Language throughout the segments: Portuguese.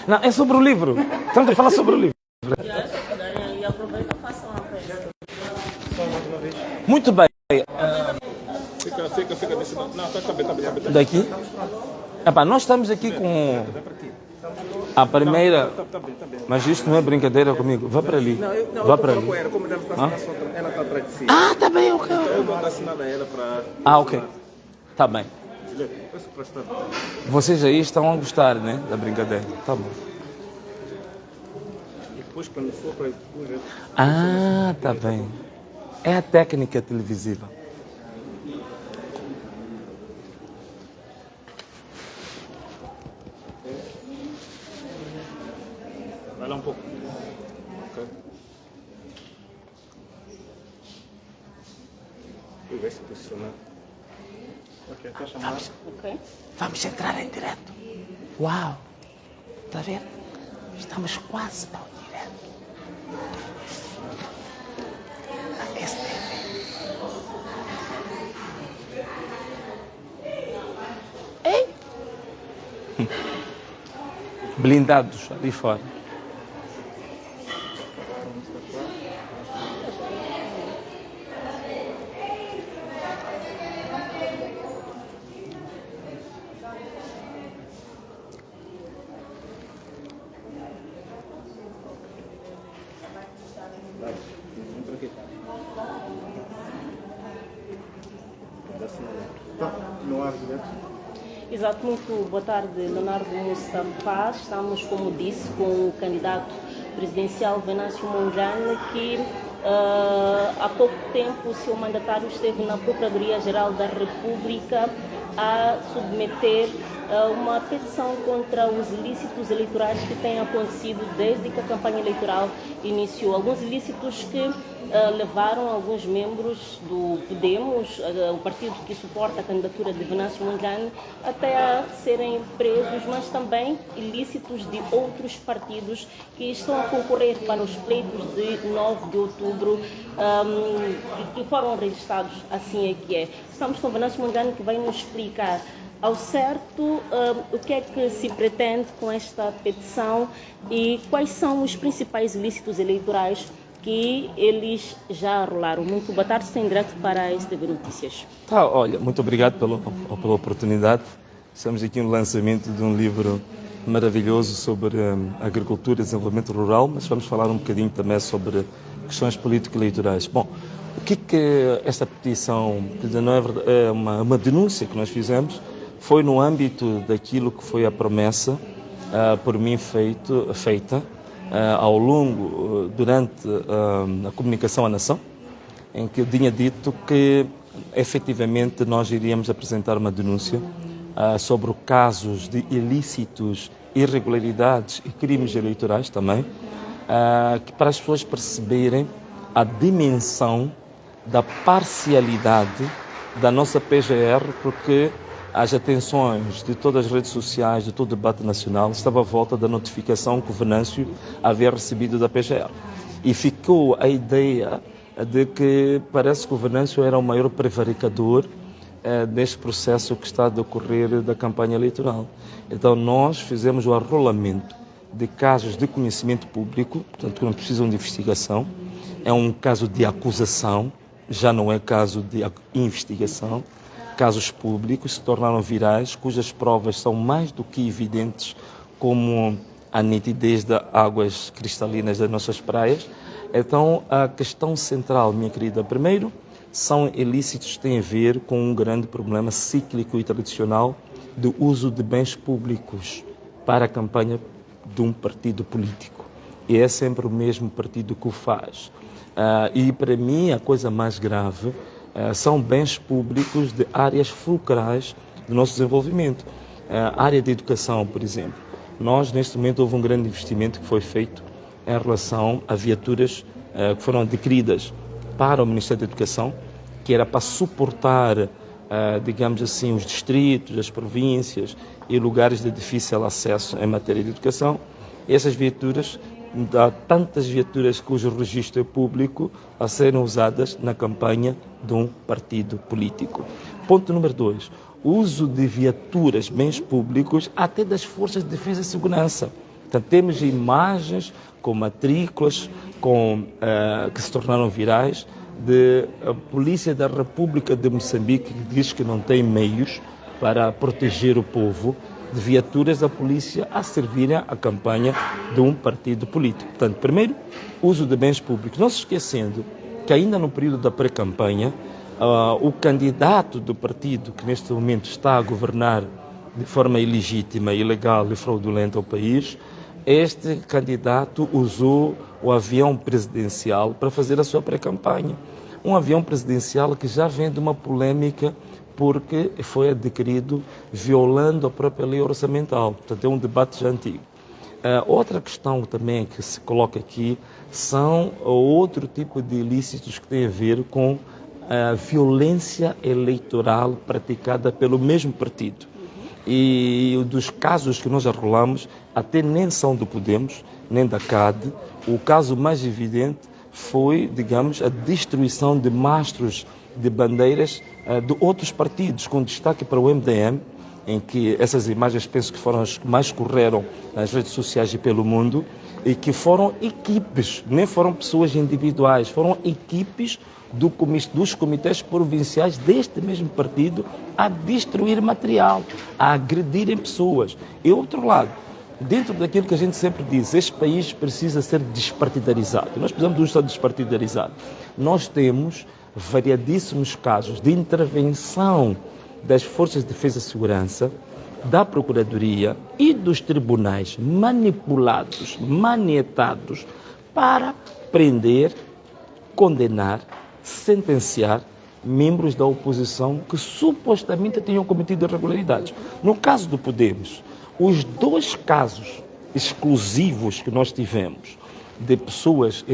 Não, é sobre o livro. Estamos a falar sobre o livro. E aproveita e faça uma peça. Muito bem. Fica desse lado. Não, tá bem. Daqui? Epá, nós estamos aqui com a primeira. Tá bem. Mas isto não é brincadeira comigo. Vá para ali. Vá para ali. Ela, como ela tá atrás de si. Ah, tá bem, ok. Eu vou dar sinal a ela para... Ah, ok. Tá bem. Peço prestado. Vocês aí estão a gostar, né? Da brincadeira. Tá bom. E depois, quando for para depois... Ah, tá bem. É a técnica televisiva. Vai lá um pouco. Ok. Eu vejo se posicionar. Ok, está chamado. Ok? Vamos entrar em direto. Uau! Tá vendo? Estamos quase no direto. A STV. Ei! Blindados ali fora. Entra aqui. No ar direto. Exato, muito boa tarde, Leonardo Mustafa. Estamos, como disse, com o candidato presidencial Venâncio Mondlane, que há pouco tempo o seu mandatário esteve na Procuradoria-Geral da República a submeter uma petição contra os ilícitos eleitorais que têm acontecido desde que a campanha eleitoral iniciou. Alguns ilícitos que levaram alguns membros do Podemos, o partido que suporta a candidatura de Venâncio Mondlane, até a serem presos, mas também ilícitos de outros partidos que estão a concorrer para os pleitos de 9 de outubro e que foram registrados, assim é que é. Estamos com Venâncio Mondlane, que vai nos explicar ao certo o que é que se pretende com esta petição e quais são os principais ilícitos eleitorais que eles já rolaram. Muito boa tarde, sem direto para a STV Notícias. Tá, olha, muito obrigado pela oportunidade. Estamos aqui no lançamento de um livro maravilhoso sobre agricultura e desenvolvimento rural, mas vamos falar um bocadinho também sobre questões político-eleitorais. Bom, o que esta petição, não é verdade, é uma denúncia que nós fizemos, foi no âmbito daquilo que foi a promessa por mim feita ao longo, durante a comunicação à nação, em que eu tinha dito que efetivamente nós iríamos apresentar uma denúncia sobre casos de ilícitos, irregularidades e crimes eleitorais também, que para as pessoas perceberem a dimensão da parcialidade da nossa PGR, porque as atenções de todas as redes sociais, de todo o debate nacional, estava à volta da notificação que o Venâncio havia recebido da PGR. E ficou a ideia de que parece que o Venâncio era o maior prevaricador neste processo que está a decorrer da campanha eleitoral. Então nós fizemos o arrolamento de casos de conhecimento público, portanto que não precisam de investigação, é um caso de acusação, já não é caso de investigação, casos públicos se tornaram virais, cujas provas são mais do que evidentes, como a nitidez das águas cristalinas das nossas praias. Então, a questão central, minha querida, primeiro, são ilícitos que têm a ver com um grande problema cíclico e tradicional do uso de bens públicos para a campanha de um partido político. E é sempre o mesmo partido que o faz. E, para mim, a coisa mais grave são bens públicos de áreas fulcrais do nosso desenvolvimento. A área de educação, por exemplo. Nós, neste momento, houve um grande investimento que foi feito em relação a viaturas que foram adquiridas para o Ministério da Educação, que era para suportar, digamos assim, os distritos, as províncias e lugares de difícil acesso em matéria de educação. Essas viaturas, há tantas viaturas cujo registro é público a serem usadas na campanha de um partido político. Ponto número 2. uso de viaturas, bens públicos, até das forças de defesa e segurança. Portanto, temos imagens com matrículas que se tornaram virais de a Polícia da República de Moçambique, que diz que não tem meios para proteger o povo, de viaturas da polícia a servirem à campanha de um partido político. Portanto, primeiro, uso de bens públicos. Não se esquecendo que ainda no período da pré-campanha, o candidato do partido que neste momento está a governar de forma ilegítima, ilegal e fraudulenta o país, este candidato usou o avião presidencial para fazer a sua pré-campanha. Um avião presidencial que já vem de uma polêmica porque foi adquirido violando a própria lei orçamental. Portanto, é um debate já antigo. Outra questão também que se coloca aqui são outro tipo de ilícitos que têm a ver com a violência eleitoral praticada pelo mesmo partido. E dos casos que nós arrolamos, até nem são do Podemos, nem da CAD. O caso mais evidente foi, digamos, a destruição de mastros de bandeiras de outros partidos, com destaque para o MDM, em que essas imagens penso que foram as que mais correram nas redes sociais e pelo mundo, e que foram equipes, nem foram pessoas individuais, foram equipes dos comitês provinciais deste mesmo partido a destruir material, a agredirem pessoas. E outro lado, dentro daquilo que a gente sempre diz, este país precisa ser despartidarizado. Nós precisamos de um Estado despartidarizado. Nós temos variadíssimos casos de intervenção das Forças de Defesa e Segurança, da Procuradoria e dos tribunais manipulados, manietados para prender, condenar, sentenciar membros da oposição que supostamente tinham cometido irregularidades. No caso do Podemos, os dois casos exclusivos que nós tivemos de pessoas que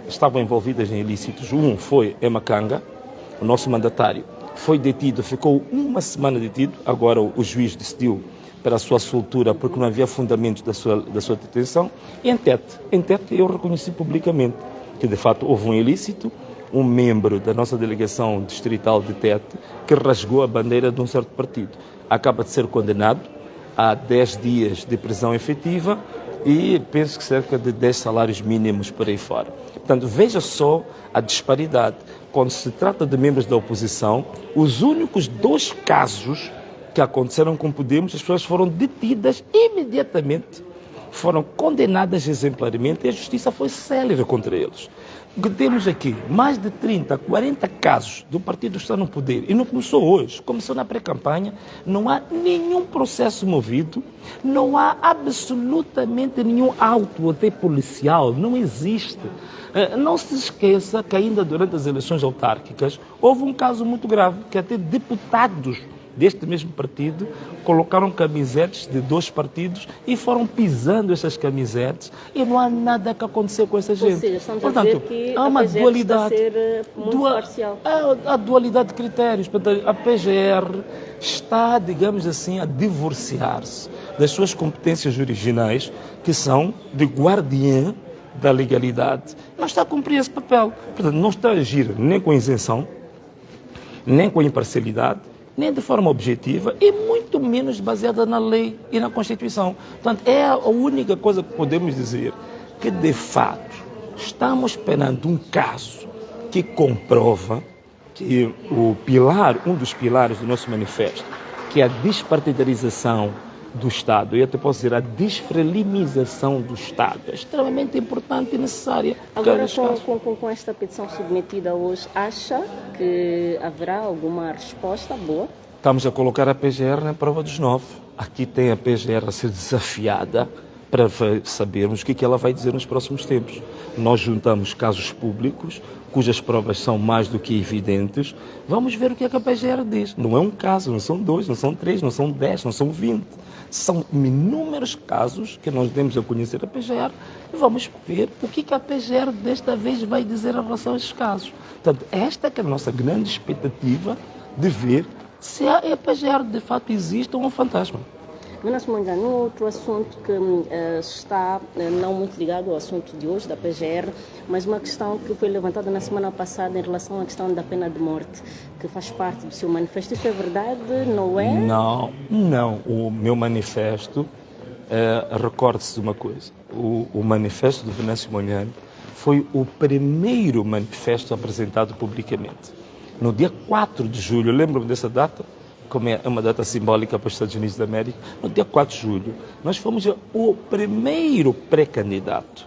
estavam envolvidas em ilícitos, um foi Emakanga, o nosso mandatário, foi detido, ficou uma semana detido, agora o juiz decidiu para a sua soltura porque não havia fundamento da sua detenção, e em Tete eu reconheci publicamente que de fato houve um ilícito, um membro da nossa delegação distrital de Tete que rasgou a bandeira de um certo partido. Acaba de ser condenado a 10 dias de prisão efetiva e penso que cerca de 10 salários mínimos por aí fora. Portanto, veja só a disparidade. Quando se trata de membros da oposição, os únicos dois casos que aconteceram com Podemos, as pessoas foram detidas imediatamente, foram condenadas exemplarmente e a justiça foi célere contra eles. O que temos aqui, mais de 30, 40 casos do partido está no poder, e não começou hoje, começou na pré-campanha, não há nenhum processo movido, não há absolutamente nenhum auto até policial, não existe. Não se esqueça que ainda durante as eleições autárquicas houve um caso muito grave, que até deputados deste mesmo partido colocaram camisetes de dois partidos e foram pisando essas camisetes e não há nada que aconteceu com essa gente. Ou seja, estamos portanto, a ver que há a uma PGR dualidade, está a ser muito parcial. há dualidade de critérios. Portanto, a PGR está, digamos assim, a divorciar-se das suas competências originais, que são de guardiã da legalidade. Não está a cumprir esse papel. Portanto, não está a agir nem com isenção, nem com imparcialidade, nem de forma objetiva e muito menos baseada na lei e na Constituição. Portanto, é a única coisa que podemos dizer, que de fato estamos perante um caso que comprova que um dos pilares do nosso manifesto, que é a despartidarização do Estado, e até posso dizer a desfrelimização do Estado, é extremamente importante e necessária. Agora, com esta petição submetida hoje, acha que haverá alguma resposta boa? Estamos a colocar a PGR na prova dos 9. Aqui tem a PGR a ser desafiada para sabermos o que ela vai dizer nos próximos tempos. Nós juntamos casos públicos, cujas provas são mais do que evidentes. Vamos ver o que a PGR diz. Não é um caso, não são 2, não são 3, não são 10, não são 20. São inúmeros casos que nós demos a conhecer a PGR e vamos ver o que a PGR desta vez vai dizer em relação a esses casos. Portanto, esta é a nossa grande expectativa de ver se a PGR de fato existe ou um fantasma. Venâncio Mondlane, outro assunto que está não muito ligado ao assunto de hoje, da PGR, mas uma questão que foi levantada na semana passada em relação à questão da pena de morte, que faz parte do seu manifesto. Isso é verdade, não é? Não, não. O meu manifesto, recorde-se de uma coisa, o manifesto de Venâncio Mondlane foi o primeiro manifesto apresentado publicamente. No dia 4 de julho, lembro-me dessa data, como é uma data simbólica para os Estados Unidos da América, no dia 4 de julho, nós fomos o primeiro pré-candidato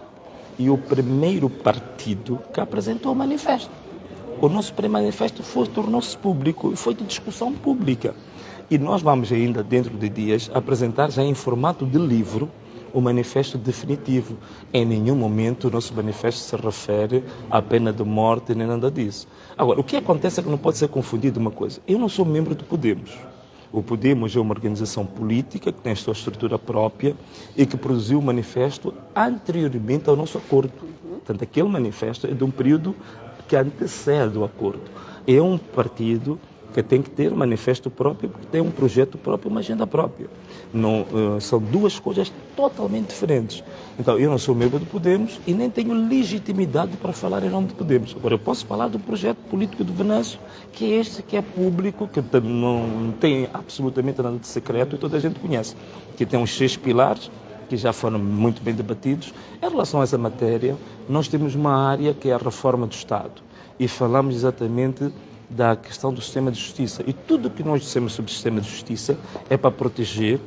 e o primeiro partido que apresentou o manifesto. O nosso pré-manifesto tornou-se público e foi de discussão pública. E nós vamos ainda, dentro de dias, apresentar já em formato de livro o manifesto definitivo. Em nenhum momento o nosso manifesto se refere à pena de morte nem nada disso. Agora, o que acontece é que não pode ser confundido uma coisa. Eu não sou membro do Podemos. O Podemos é uma organização política que tem a sua estrutura própria e que produziu o manifesto anteriormente ao nosso acordo. Portanto, aquele manifesto é de um período que antecede o acordo. É um partido que tem que ter um manifesto próprio, porque tem um projeto próprio, uma agenda própria. Não, são duas coisas totalmente diferentes. Então, eu não sou membro do Podemos e nem tenho legitimidade para falar em nome do Podemos. Agora, eu posso falar do projeto político do Venâncio, que é este, que é público, que não tem absolutamente nada de secreto e toda a gente conhece. Que tem uns 6 pilares, que já foram muito bem debatidos. Em relação a essa matéria, nós temos uma área que é a reforma do Estado. E falamos exatamente da questão do sistema de justiça. E tudo o que nós dissemos sobre o sistema de justiça é para proteger,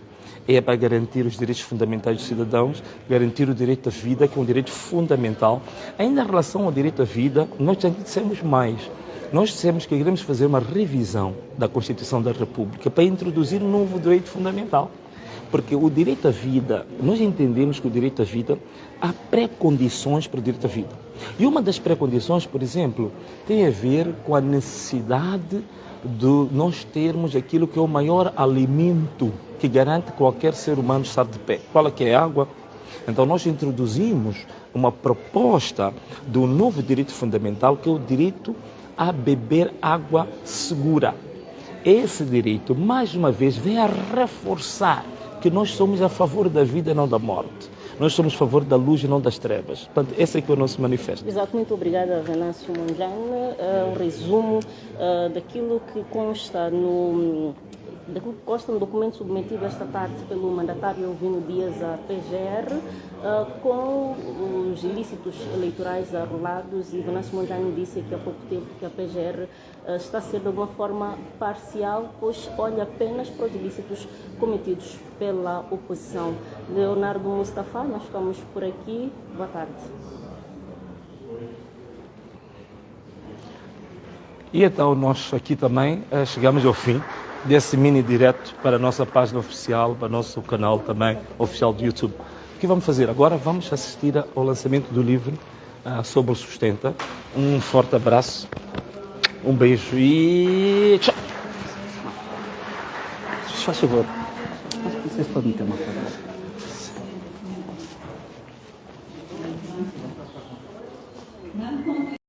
é para garantir os direitos fundamentais dos cidadãos, garantir o direito à vida, que é um direito fundamental. Ainda em relação ao direito à vida, nós já dissemos mais. Nós dissemos que queremos fazer uma revisão da Constituição da República para introduzir um novo direito fundamental. Porque o direito à vida, nós entendemos que o direito à vida, há pré-condições para o direito à vida. E uma das pré-condições, por exemplo, tem a ver com a necessidade de nós termos aquilo que é o maior alimento que garante qualquer ser humano estar de pé. Qual é que é a água? Então nós introduzimos uma proposta do novo direito fundamental, que é o direito a beber água segura. Esse direito, mais uma vez, vem a reforçar que nós somos a favor da vida e não da morte. Nós somos a favor da luz e não das trevas. Portanto, esse é que é o nosso manifesto. Exato, muito obrigada, Venâncio Mondlane. Um resumo daquilo que consta no documento submetido esta tarde pelo mandatário Elvino Dias à PGR, com os ilícitos eleitorais arrolados, e Venâncio Mondlane disse aqui há pouco tempo que a PGR está a ser de alguma forma parcial, pois olha apenas para os ilícitos cometidos pela oposição. Leonardo Mustafa, nós ficamos por aqui. Boa tarde. E então nós aqui também chegamos ao fim desse mini direto para a nossa página oficial, para o nosso canal também oficial do YouTube. O que vamos fazer? Agora vamos assistir ao lançamento do livro sobre o Sustenta. Um forte abraço, um beijo e tchau! Se faz favor, vocês podem ter uma foto.